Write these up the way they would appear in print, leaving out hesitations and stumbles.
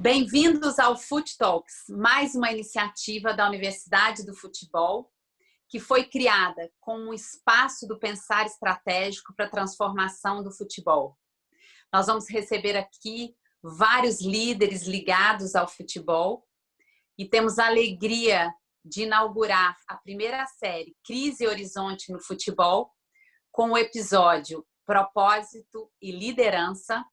Bem-vindos ao Foot Talks, mais uma iniciativa da Universidade do Futebol, que foi criada como um espaço do pensar estratégico para a transformação do futebol. Nós vamos receber aqui vários líderes ligados ao futebol e temos a alegria de inaugurar a primeira série Crise e Horizonte no Futebol, com o episódio Propósito e Liderança.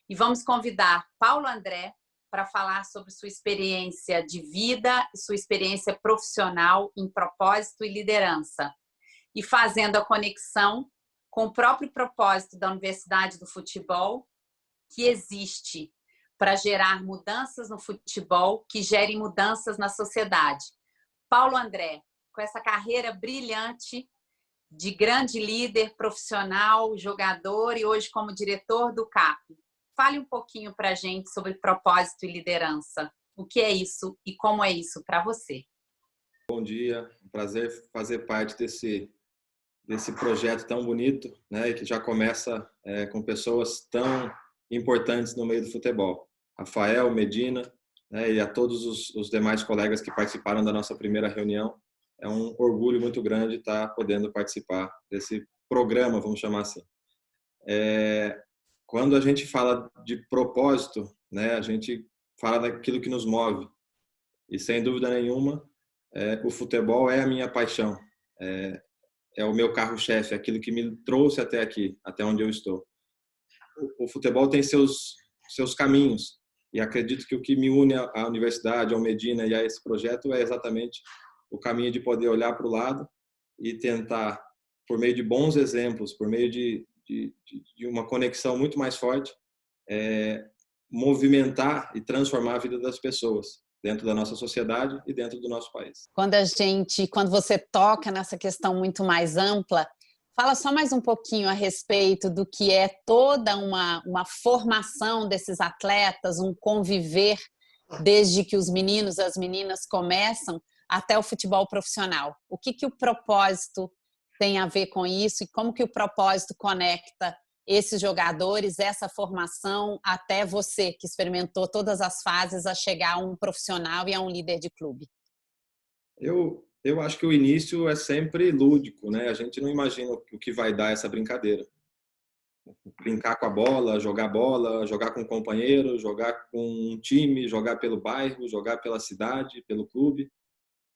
E vamos convidar Paulo André para falar sobre sua experiência de vida e sua experiência profissional em propósito e liderança. E fazendo a conexão com o próprio propósito da Universidade do Futebol, que existe para gerar mudanças no futebol, que gerem mudanças na sociedade. Paulo André, com essa carreira brilhante de grande líder profissional, jogador e hoje como diretor do CAP. Fale um pouquinho para a gente sobre propósito e liderança. O que é isso e como é isso para você? Bom dia, um prazer fazer parte desse projeto tão bonito, né, que já começa com pessoas tão importantes no meio do futebol. Rafael, Medina, né, e a todos os demais colegas que participaram da nossa primeira reunião. É um orgulho muito grande estar podendo participar desse programa, vamos chamar assim. Quando a gente fala de propósito, né, a gente fala daquilo que nos move. E sem dúvida nenhuma, o futebol é a minha paixão. É o meu carro-chefe, aquilo que me trouxe até aqui, até onde eu estou. O futebol tem seus caminhos. E acredito que o que me une à universidade, ao Medina e a esse projeto é exatamente o caminho de poder olhar para o lado e tentar, por meio de bons exemplos, por meio de uma conexão muito mais forte, movimentar e transformar a vida das pessoas dentro da nossa sociedade e dentro do nosso país. Quando você toca nessa questão muito mais ampla, fala só mais um pouquinho a respeito do que é toda uma formação desses atletas, um conviver desde que os meninos e as meninas começam até o futebol profissional. O que o propósito tem a ver com isso e como que o propósito conecta esses jogadores, essa formação, até você que experimentou todas as fases a chegar a um profissional e a um líder de clube? Eu acho que o início é sempre lúdico, né? A gente não imagina o que vai dar essa brincadeira. Brincar com a bola, jogar com um companheiro, jogar com um time, jogar pelo bairro, jogar pela cidade, pelo clube,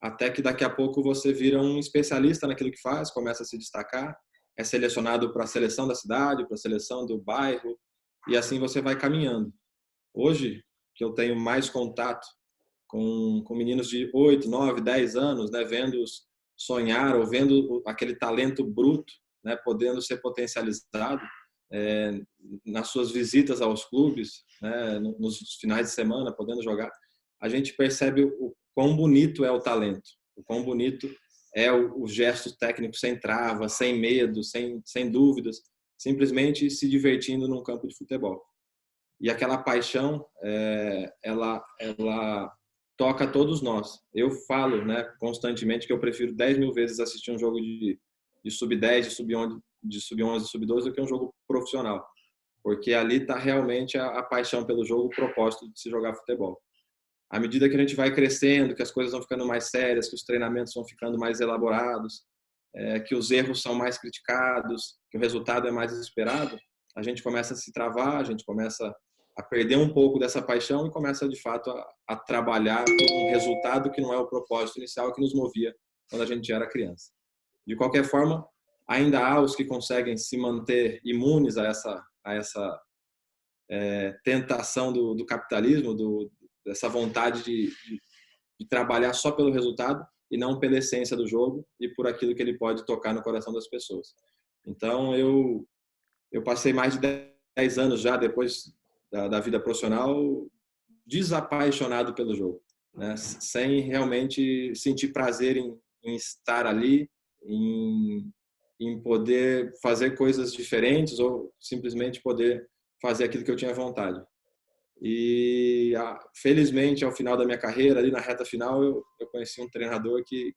até que daqui a pouco você vira um especialista naquilo que faz, começa a se destacar, é selecionado para a seleção da cidade, para a seleção do bairro, e assim você vai caminhando. Hoje, que eu tenho mais contato com meninos de 8, 9, 10 anos, né, vendo-os sonhar ou vendo aquele talento bruto, né, podendo ser potencializado nas suas visitas aos clubes, né, nos finais de semana, podendo jogar, a gente percebe o quão bonito é o talento, o quão bonito é o gesto técnico sem trava, sem medo, sem dúvidas, simplesmente se divertindo num campo de futebol. E aquela paixão, ela toca a todos nós. Eu falo, né, constantemente que eu prefiro 10 mil vezes assistir um jogo de sub-10, de sub-11, sub-12 do que um jogo profissional. Porque ali está realmente a paixão pelo jogo, o propósito de se jogar futebol. À medida que a gente vai crescendo, que as coisas vão ficando mais sérias, que os treinamentos vão ficando mais elaborados, que os erros são mais criticados, que o resultado é mais esperado, a gente começa a se travar, a gente começa a perder um pouco dessa paixão e começa, de fato, a trabalhar por um resultado que não é o propósito inicial que nos movia quando a gente era criança. De qualquer forma, ainda há os que conseguem se manter imunes a essa tentação do capitalismo, dessa vontade de trabalhar só pelo resultado e não pela essência do jogo e por aquilo que ele pode tocar no coração das pessoas. Então, eu passei mais de 10 anos já, depois da vida profissional, desapaixonado pelo jogo, né? Sem realmente sentir prazer em estar ali, em poder fazer coisas diferentes ou simplesmente poder fazer aquilo que eu tinha vontade. E felizmente, ao final da minha carreira, ali na reta final, eu conheci um treinador que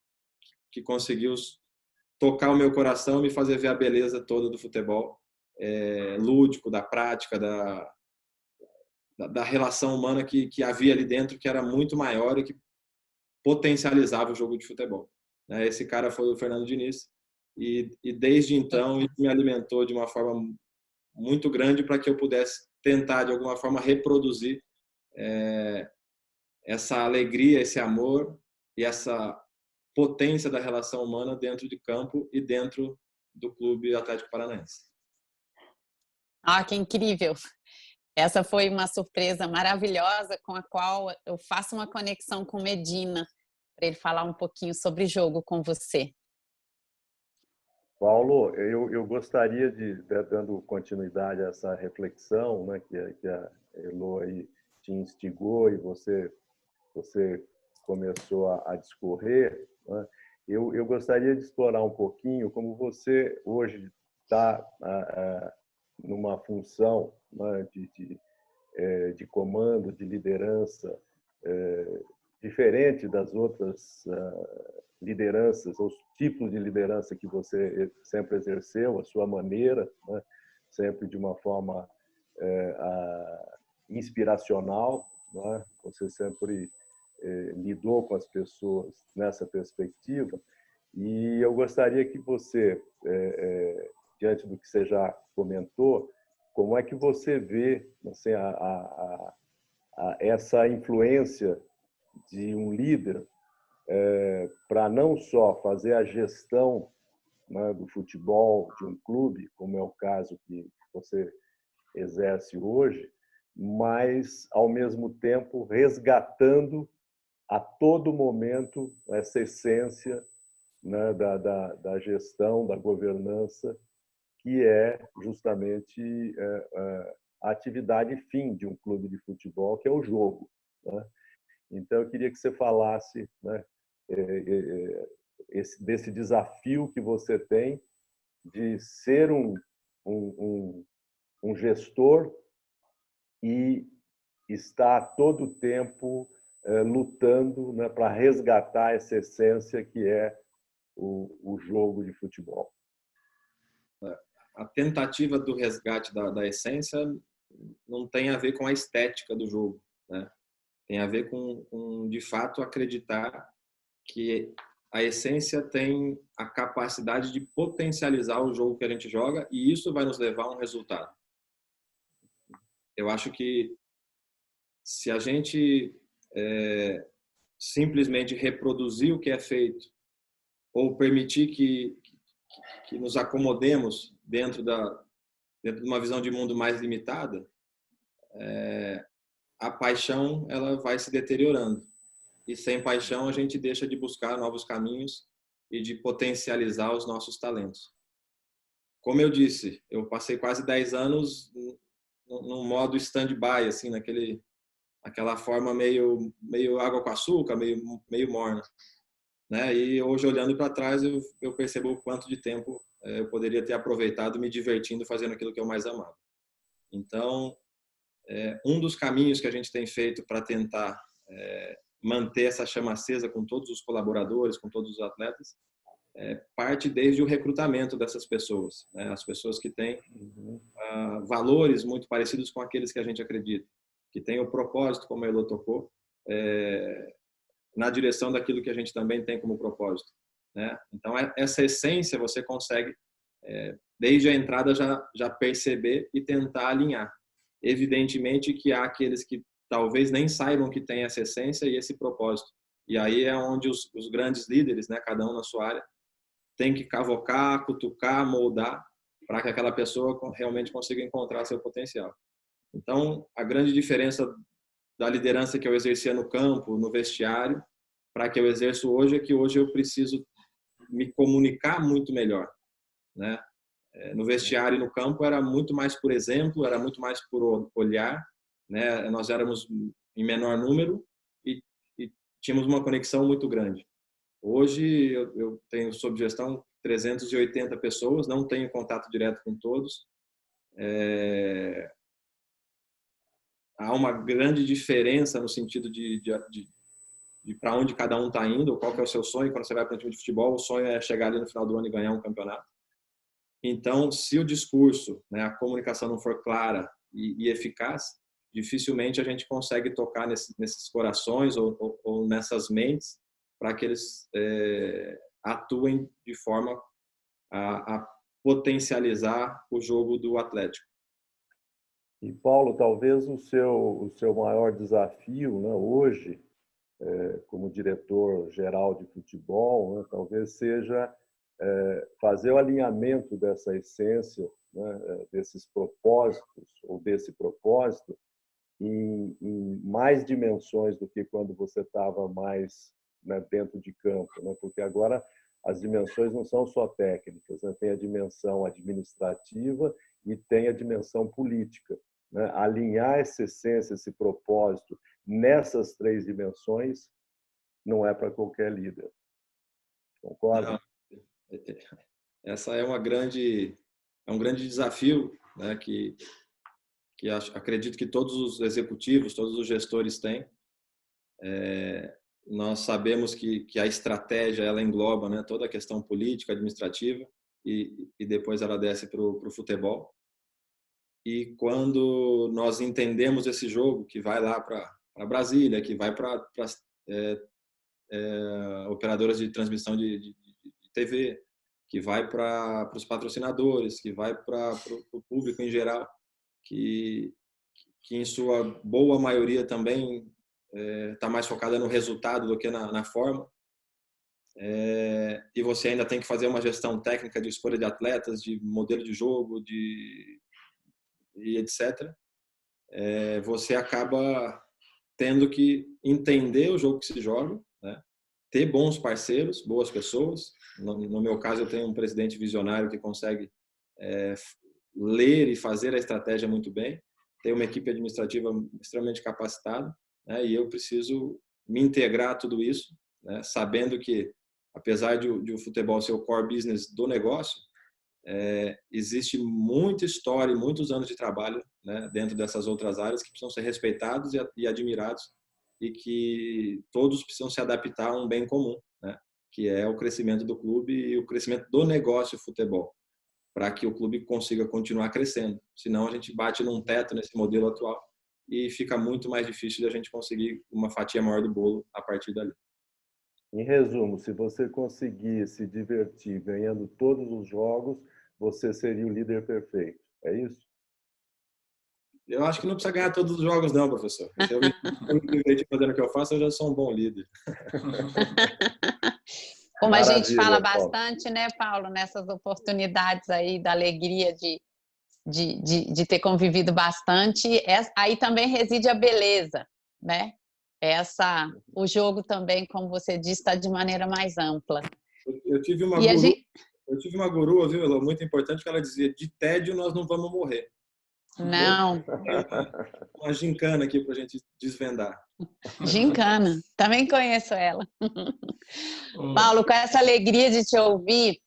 conseguiu tocar o meu coração e me fazer ver a beleza toda do futebol, lúdico, da prática, da relação humana que havia ali dentro, que era muito maior e que potencializava o jogo de futebol. Esse cara foi o Fernando Diniz, e desde então ele me alimentou de uma forma muito grande para que eu pudesse tentar, de alguma forma, reproduzir essa alegria, esse amor e essa potência da relação humana dentro de campo e dentro do Clube Atlético Paranaense. Ah, que incrível! Essa foi uma surpresa maravilhosa com a qual eu faço uma conexão com Medina, para ele falar um pouquinho sobre jogo com você. Paulo, eu gostaria dando continuidade a essa reflexão, né, que a Elo aí te instigou e você começou a discorrer, né? Eu gostaria de explorar um pouquinho como você hoje está numa função, né, de comando, de liderança, diferente das outras lideranças, os tipos de liderança que você sempre exerceu, a sua maneira, né, sempre de uma forma inspiracional, né? Você sempre lidou com as pessoas nessa perspectiva, e eu gostaria que você, diante do que você já comentou, como é que você vê assim, essa influência de um líder para não só fazer a gestão, né, do futebol de um clube, como é o caso que você exerce hoje, mas, ao mesmo tempo, resgatando a todo momento essa essência, né, da gestão, da governança, que é justamente a atividade fim de um clube de futebol, que é o jogo, né? Então, eu queria que você falasse, né, desse desafio que você tem de ser um gestor e estar todo o tempo lutando, né, para resgatar essa essência que é o jogo de futebol. A tentativa do resgate da essência não tem a ver com a estética do jogo, né? Tem a ver com, de fato, acreditar que a essência tem a capacidade de potencializar o jogo que a gente joga, e isso vai nos levar a um resultado. Eu acho que se a gente simplesmente reproduzir o que é feito ou permitir que nos acomodemos dentro de uma visão de mundo mais limitada, a paixão ela vai se deteriorando. E sem paixão a gente deixa de buscar novos caminhos e de potencializar os nossos talentos. Como eu disse, eu passei quase 10 anos num modo stand-by, assim, naquela forma meio água com açúcar, meio morna, né? E hoje, olhando para trás, eu percebo o quanto de tempo eu poderia ter aproveitado me divertindo fazendo aquilo que eu mais amava. Então, um dos caminhos que a gente tem feito para tentar manter essa chama acesa com todos os colaboradores, com todos os atletas, parte desde o recrutamento dessas pessoas, né? As pessoas que têm valores muito parecidos com aqueles que a gente acredita, que têm o propósito, como a Elo tocou, na direção daquilo que a gente também tem como propósito, né? Então, essa essência você consegue, desde a entrada, já perceber e tentar alinhar. Evidentemente que há aqueles que talvez nem saibam que tem essa essência e esse propósito. E aí é onde os grandes líderes, né, cada um na sua área, tem que cavocar, cutucar, moldar, para que aquela pessoa realmente consiga encontrar seu potencial. Então, a grande diferença da liderança que eu exercia no campo, no vestiário, para que eu exerço hoje, é que hoje eu preciso me comunicar muito melhor, né? No vestiário e no campo era muito mais por exemplo, era muito mais por olhar, né? Nós éramos em menor número e tínhamos uma conexão muito grande. Hoje eu tenho sob gestão 380 pessoas, não tenho contato direto com todos. Há uma grande diferença no sentido de para onde cada um está indo, qual que é o seu sonho. Quando você vai para um time de futebol, o sonho é chegar ali no final do ano e ganhar um campeonato. Então, se o discurso, né, a comunicação não for clara e eficaz, dificilmente a gente consegue tocar nesses corações ou nessas mentes para que eles atuem de forma a potencializar o jogo do Atlético. E, Paulo, talvez o seu maior desafio, né, hoje, como diretor-geral de futebol, né, talvez seja fazer o alinhamento dessa essência, né, desses propósitos, ou desse propósito, em mais dimensões do que quando você estava mais, né, dentro de campo, né? Porque agora as dimensões não são só técnicas, né? Tem a dimensão administrativa e tem a dimensão política, né? Alinhar essa essência, esse propósito nessas 3 dimensões não é para qualquer líder. Concorda? Essa é um grande desafio, né, que acredito que todos os executivos, todos os gestores têm. Nós sabemos que a estratégia ela engloba, né, toda a questão política, administrativa e depois ela desce para o futebol. E quando nós entendemos esse jogo que vai lá para Brasília, que vai para operadoras de transmissão de TV, que vai para os patrocinadores, que vai para o público em geral, que em sua boa maioria também está mais focada no resultado do que na forma. E você ainda tem que fazer uma gestão técnica de escolha de atletas, de modelo de jogo, e etc. Você acaba tendo que entender o jogo que se joga, né? Ter bons parceiros, boas pessoas. No meu caso, eu tenho um presidente visionário que consegue ler e fazer a estratégia muito bem. Tenho uma equipe administrativa extremamente capacitada, né? E eu preciso me integrar a tudo isso, né? Sabendo que, apesar de o futebol ser o core business do negócio, existe muita história e muitos anos de trabalho, né, dentro dessas outras áreas que precisam ser respeitados e admirados, e que todos precisam se adaptar a um bem comum, né, que é o crescimento do clube e o crescimento do negócio futebol, para que o clube consiga continuar crescendo. Senão a gente bate num teto nesse modelo atual e fica muito mais difícil de a gente conseguir uma fatia maior do bolo a partir dali. Em resumo, se você conseguir se divertir ganhando todos os jogos, você seria o líder perfeito. É isso? Eu acho que não precisa ganhar todos os jogos, não, professor. Se eu me divertir fazendo o que eu faço, eu já sou um bom líder. Como a gente fala Paulo. bastante, né, Paulo, nessas oportunidades aí da alegria de ter convivido bastante, aí também reside a beleza, né? O jogo também, como você disse, está de maneira mais ampla. Eu tive uma guru, viu, Elô, muito importante, que ela dizia: de tédio nós não vamos morrer. Não. Uma gincana aqui para a gente desvendar. Gincana, também conheço ela. Paulo, com essa alegria de te ouvir,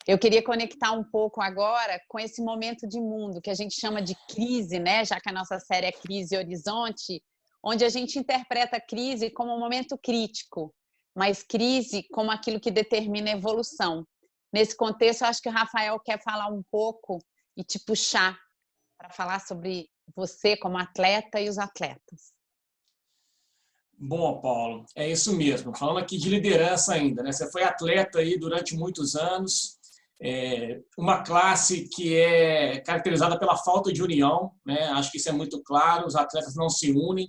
eu queria conectar um pouco agora com esse momento de mundo que a gente chama de crise, né? Já que a nossa série é Crise Horizonte, onde a gente interpreta a crise como um momento crítico, mas crise como aquilo que determina a evolução. Nesse contexto, eu acho que o Rafael quer falar um pouco e te puxar para falar sobre você como atleta e os atletas. Bom, Paulo, é isso mesmo. Falando aqui de liderança ainda, né? Você foi atleta aí durante muitos anos, uma classe que é caracterizada pela falta de união, né? Acho que isso é muito claro, os atletas não se unem.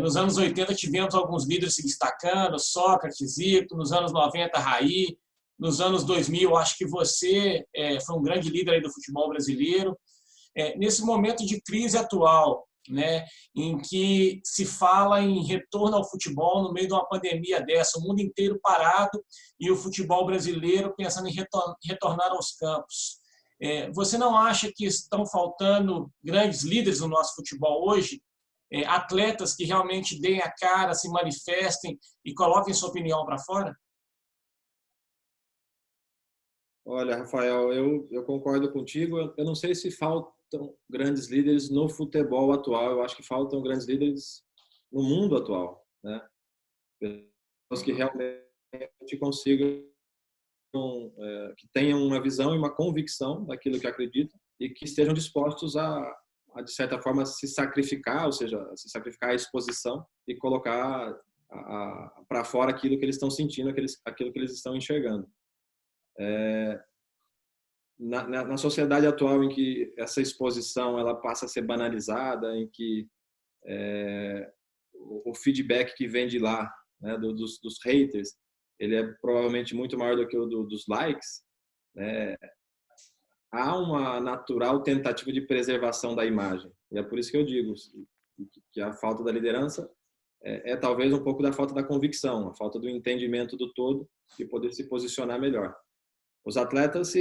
Nos anos 80 tivemos alguns líderes se destacando, Sócrates, Zico, nos anos 90, Raí, nos anos 2000, acho que você foi um grande líder aí do futebol brasileiro. Nesse momento de crise atual, né, em que se fala em retorno ao futebol no meio de uma pandemia dessa, o mundo inteiro parado e o futebol brasileiro pensando em retornar aos campos. Você não acha que estão faltando grandes líderes no nosso futebol hoje? Atletas que realmente deem a cara, se manifestem e coloquem sua opinião para fora? Olha, Rafael, eu concordo contigo. Eu não sei se faltam grandes líderes no futebol atual. Eu acho que faltam grandes líderes no mundo atual, né? Pessoas que realmente consigam, que tenham uma visão e uma convicção daquilo que acreditam e que estejam dispostos a de certa forma, se sacrificar, ou seja, se sacrificar a exposição e colocar para fora aquilo que eles estão sentindo, aquilo que eles estão enxergando. Na sociedade atual, em que essa exposição ela passa a ser banalizada, em que o feedback que vem de lá, né, dos haters, ele é provavelmente muito maior do que o dos likes, né? Há uma natural tentativa de preservação da imagem. E é por isso que eu digo que a falta da liderança é talvez um pouco da falta da convicção, a falta do entendimento do todo e poder se posicionar melhor. Os atletas,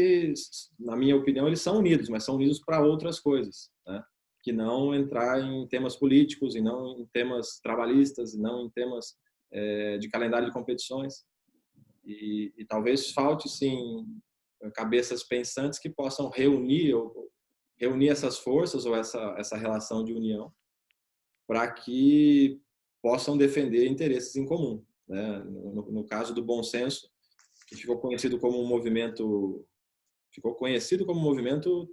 na minha opinião, eles são unidos, mas são unidos para outras coisas, né? Que não entrar em temas políticos, e não em temas trabalhistas, e não em temas de calendário de competições. E talvez falte, sim, cabeças pensantes que possam reunir essas forças ou essa relação de união para que possam defender interesses em comum, né? No caso do bom senso, que ficou conhecido como um movimento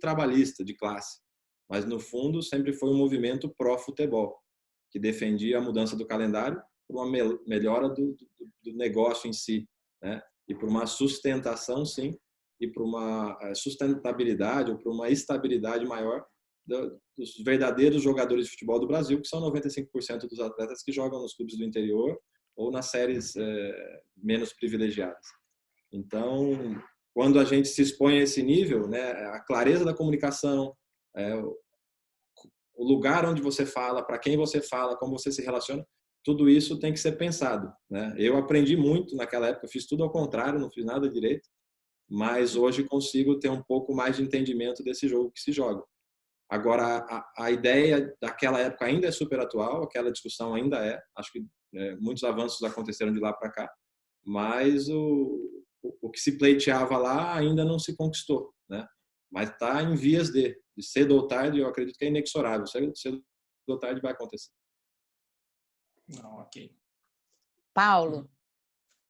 trabalhista de classe, mas no fundo sempre foi um movimento pró-futebol, que defendia a mudança do calendário por uma melhora do negócio em si, né? E por uma sustentação, sim, e por uma sustentabilidade ou por uma estabilidade maior dos verdadeiros jogadores de futebol do Brasil, que são 95% dos atletas que jogam nos clubes do interior ou nas séries menos privilegiadas. Então, quando a gente se expõe a esse nível, né, a clareza da comunicação, o lugar onde você fala, para quem você fala, como você se relaciona, tudo isso tem que ser pensado, né? Eu aprendi muito naquela época, fiz tudo ao contrário, não fiz nada direito, mas hoje consigo ter um pouco mais de entendimento desse jogo que se joga. Agora, a ideia daquela época ainda é super atual, aquela discussão ainda acho que muitos avanços aconteceram de lá para cá, mas o que se pleiteava lá ainda não se conquistou, né? Mas está em vias de cedo ou tarde, eu acredito que é inexorável, cedo ou tarde vai acontecer. Não, ok. Paulo,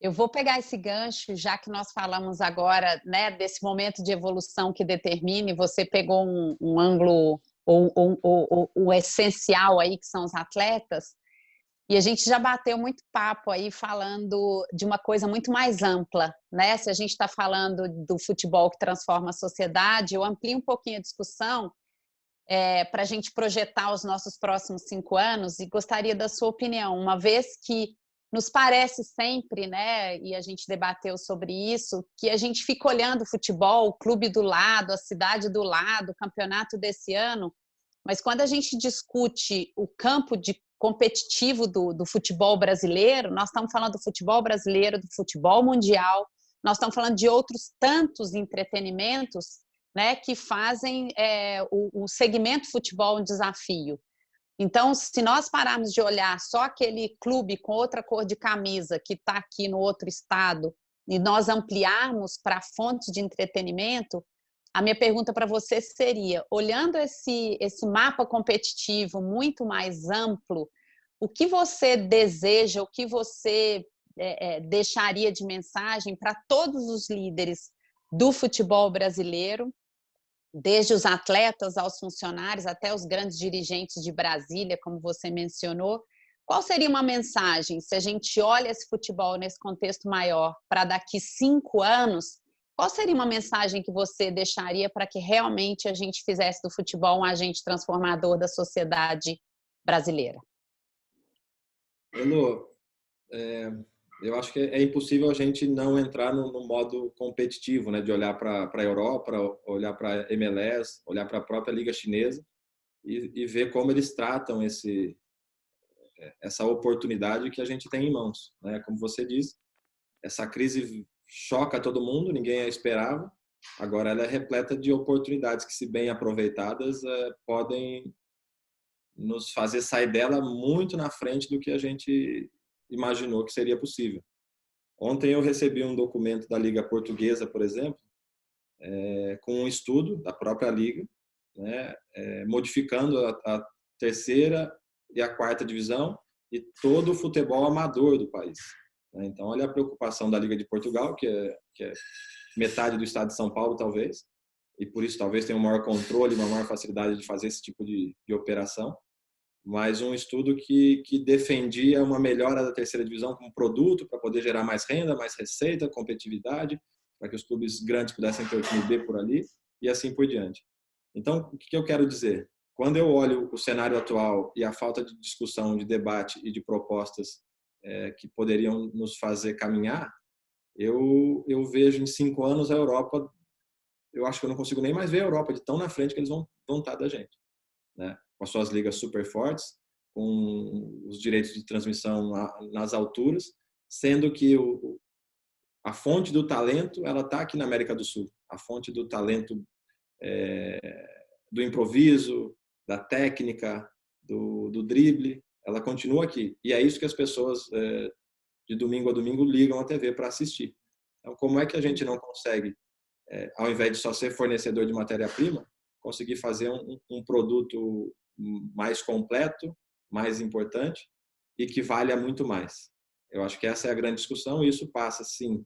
eu vou pegar esse gancho, já que nós falamos agora, né, desse momento de evolução que determine, você pegou um ângulo, o essencial aí, que são os atletas, e a gente já bateu muito papo aí falando de uma coisa muito mais ampla, né? Se a gente está falando do futebol que transforma a sociedade, eu amplio um pouquinho a discussão para a gente projetar os nossos próximos 5 anos e gostaria da sua opinião, uma vez que nos parece sempre, né, e a gente debateu sobre isso, que a gente fica olhando o futebol, o clube do lado, a cidade do lado, o campeonato desse ano, mas quando a gente discute o campo competitivo do futebol brasileiro, nós estamos falando do futebol brasileiro, do futebol mundial, nós estamos falando de outros tantos entretenimentos, né, que fazem o segmento futebol um desafio. Então, se nós pararmos de olhar só aquele clube com outra cor de camisa que está aqui no outro estado e nós ampliarmos para fontes de entretenimento, a minha pergunta para você seria, olhando esse mapa competitivo muito mais amplo, o que você deseja, o que você deixaria de mensagem para todos os líderes do futebol brasileiro, desde os atletas aos funcionários, até os grandes dirigentes de Brasília, como você mencionou? Qual seria uma mensagem, se a gente olha esse futebol nesse contexto maior, para daqui 5 anos, qual seria uma mensagem que você deixaria para que realmente a gente fizesse do futebol um agente transformador da sociedade brasileira? Elô, eu acho que é impossível a gente não entrar no modo competitivo, né? De olhar para a Europa, olhar para a MLS, olhar para a própria Liga Chinesa e ver como eles tratam essa oportunidade que a gente tem em mãos, né? Como você disse, essa crise choca todo mundo, ninguém a esperava. Agora ela é repleta de oportunidades que, se bem aproveitadas, podem nos fazer sair dela muito na frente do que a gente imaginou que seria possível. Ontem eu recebi um documento da Liga Portuguesa, por exemplo, com um estudo da própria Liga, né, modificando a 3ª e a 4ª divisão e todo o futebol amador do país. Então, olha a preocupação da Liga de Portugal, que é metade do estado de São Paulo, talvez, e por isso talvez tenha um maior controle, uma maior facilidade de fazer esse tipo de operação, mas um estudo que defendia uma melhora da terceira divisão como produto para poder gerar mais renda, mais receita, competitividade, para que os clubes grandes pudessem ter o time B por ali e assim por diante. Então, o que eu quero dizer? Quando eu olho o cenário atual e a falta de discussão, de debate e de propostas que poderiam nos fazer caminhar, eu vejo em 5 anos a Europa, eu acho que eu não consigo nem mais ver a Europa de tão na frente que eles vão estar da gente, né? Com as suas ligas super fortes, com os direitos de transmissão nas alturas, sendo que a fonte do talento ela está aqui na América do Sul. A fonte do talento do improviso, da técnica, do drible, ela continua aqui. E é isso que as pessoas de domingo a domingo ligam a TV para assistir. Então, como é que a gente não consegue, ao invés de só ser fornecedor de matéria-prima, conseguir fazer um produto mais completo, mais importante e que valha muito mais? Eu acho que essa é a grande discussão e isso passa, sim,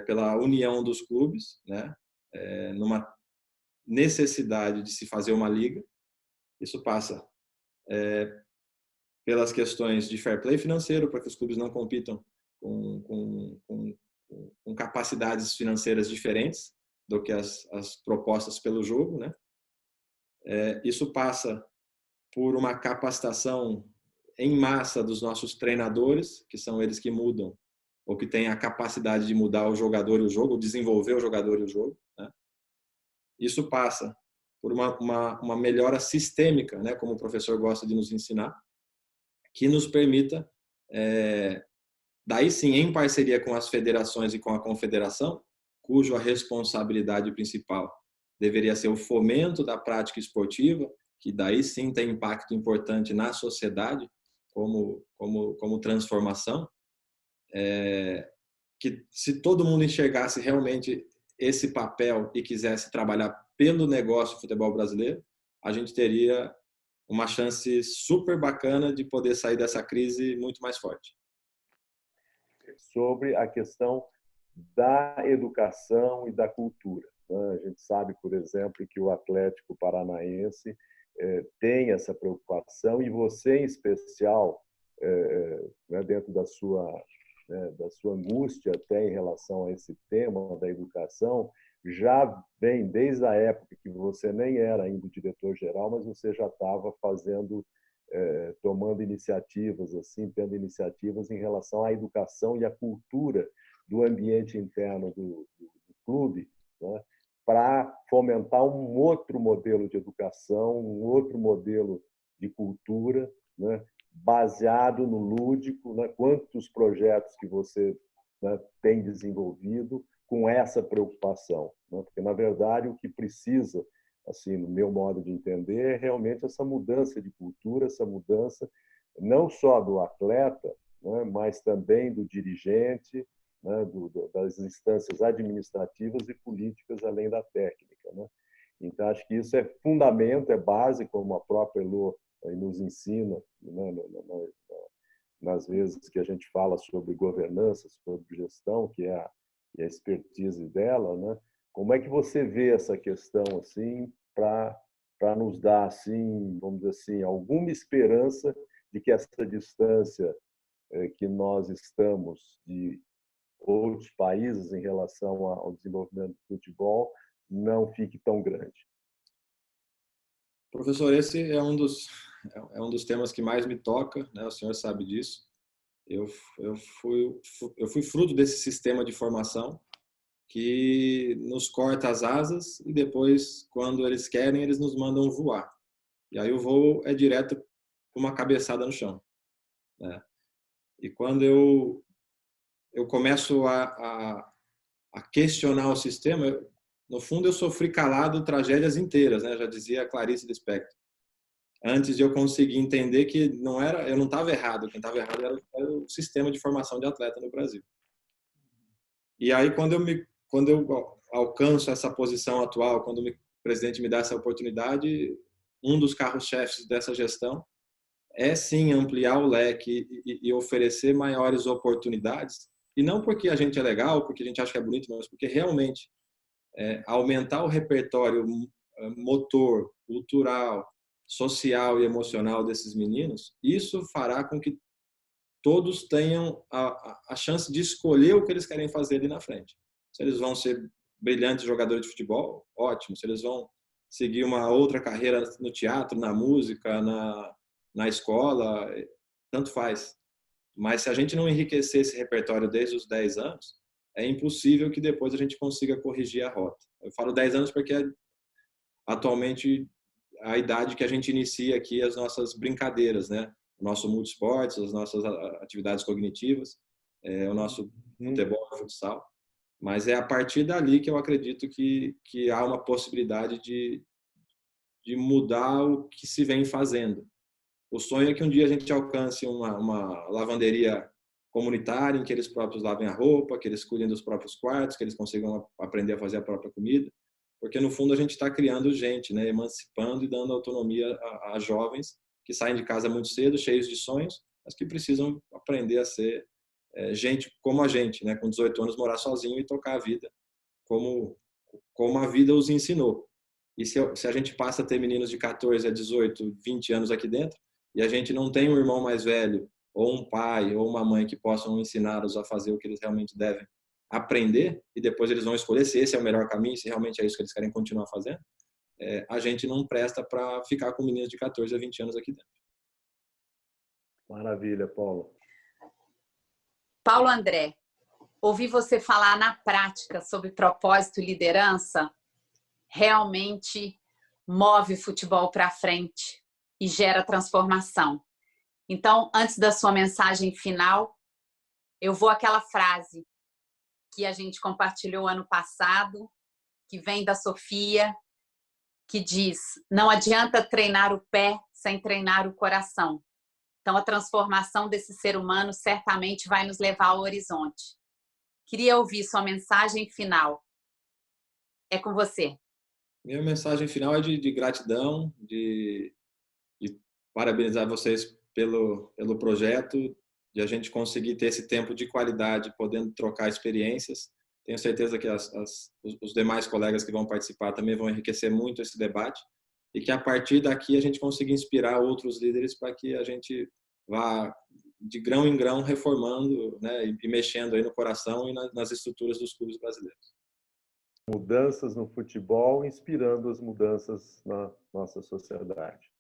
pela união dos clubes, né? Numa necessidade de se fazer uma liga. Isso passa pelas questões de fair play financeiro, para que os clubes não compitam com capacidades financeiras diferentes do que as propostas pelo jogo, né? Isso passa por uma capacitação em massa dos nossos treinadores, que são eles que mudam, ou que têm a capacidade de mudar o jogador e o jogo, desenvolver o jogador e o jogo, né? Isso passa por uma melhora sistêmica, né, como o professor gosta de nos ensinar, que nos permita, daí sim, em parceria com as federações e com a confederação, cuja responsabilidade principal deveria ser o fomento da prática esportiva, que daí sim tem impacto importante na sociedade, como transformação, que se todo mundo enxergasse realmente esse papel e quisesse trabalhar pelo negócio do futebol brasileiro, a gente teria uma chance super bacana de poder sair dessa crise muito mais forte. Sobre a questão da educação e da cultura, né? A gente sabe, por exemplo, que o Atlético Paranaense tem essa preocupação e você, em especial, né, dentro da sua angústia até em relação a esse tema da educação, já vem desde a época que você nem era ainda o diretor-geral, mas você já estava tomando iniciativas, assim, tendo iniciativas em relação à educação e à cultura do ambiente interno do clube, né, para fomentar um outro modelo de educação, um outro modelo de cultura, né, baseado no lúdico, né? Quantos projetos que você, né, tem desenvolvido com essa preocupação, né? Porque, na verdade, o que precisa, assim, no meu modo de entender, é realmente essa mudança de cultura, essa mudança não só do atleta, né, mas também do dirigente, né, das instâncias administrativas e políticas, além da técnica, né? Então, acho que isso é fundamento, é base, como a própria Elô nos ensina, né, nas vezes que a gente fala sobre governança, sobre gestão, que é a expertise dela, né? Como é que você vê essa questão assim para nos dar, assim, vamos dizer assim, alguma esperança de que essa distância que nós estamos de outros países em relação ao desenvolvimento do futebol não fique tão grande? Professor, esse é um dos temas que mais me toca, né? O senhor sabe disso. Eu fui fruto desse sistema de formação que nos corta as asas e depois, quando eles querem, eles nos mandam voar. E aí o voo é direto com uma cabeçada no chão, né? E quando eu começo a questionar o sistema, no fundo eu sofri calado tragédias inteiras, né? Já dizia Clarice Lispector. Antes de eu conseguir entender que eu não estava errado, quem estava errado era o sistema de formação de atleta no Brasil. E aí quando eu alcanço essa posição atual, quando o presidente me dá essa oportunidade, um dos carros-chefes dessa gestão é sim ampliar o leque e oferecer maiores oportunidades, e não porque a gente é legal, porque a gente acha que é bonito, mas porque realmente aumentar o repertório motor, cultural, social e emocional desses meninos, isso fará com que todos tenham a chance de escolher o que eles querem fazer ali na frente. Se eles vão ser brilhantes jogadores de futebol, ótimo. Se eles vão seguir uma outra carreira no teatro, na música, na escola, tanto faz. Mas se a gente não enriquecer esse repertório desde os 10 anos, é impossível que depois a gente consiga corrigir a rota. Eu falo 10 anos porque atualmente a idade que a gente inicia aqui as nossas brincadeiras, né? O nosso multisportes, as nossas atividades cognitivas, o nosso futebol e futsal. Mas é a partir dali que eu acredito que há uma possibilidade de mudar o que se vem fazendo. O sonho é que um dia a gente alcance uma lavanderia comunitária em que eles próprios lavem a roupa, que eles cuidem dos próprios quartos, que eles consigam aprender a fazer a própria comida. Porque, no fundo, a gente está criando gente, né? Emancipando e dando autonomia a jovens que saem de casa muito cedo, cheios de sonhos, mas que precisam aprender a ser gente como a gente, né? Com 18 anos, morar sozinho e tocar a vida como a vida os ensinou. E se a gente passa a ter meninos de 14 a 18, 20 anos aqui dentro, e a gente não tem um irmão mais velho, ou um pai, ou uma mãe que possam ensiná-los a fazer o que eles realmente devem aprender, e depois eles vão escolher se esse é o melhor caminho, se realmente é isso que eles querem continuar fazendo, a gente não presta para ficar com meninos de 14 a 20 anos aqui dentro. Maravilha, Paulo. Paulo André, ouvir você falar na prática sobre propósito e liderança realmente move o futebol para frente e gera transformação. Então, antes da sua mensagem final, eu vou àquela frase que a gente compartilhou ano passado, que vem da Sofia, que diz: não adianta treinar o pé sem treinar o coração. Então, a transformação desse ser humano certamente vai nos levar ao horizonte. Queria ouvir sua mensagem final. É com você. Minha mensagem final é de gratidão, de parabenizar vocês pelo projeto, de a gente conseguir ter esse tempo de qualidade, podendo trocar experiências. Tenho certeza que os demais colegas que vão participar também vão enriquecer muito esse debate e que a partir daqui a gente consiga inspirar outros líderes para que a gente vá de grão em grão reformando, né, e mexendo aí no coração e nas estruturas dos clubes brasileiros. Mudanças no futebol, inspirando as mudanças na nossa sociedade.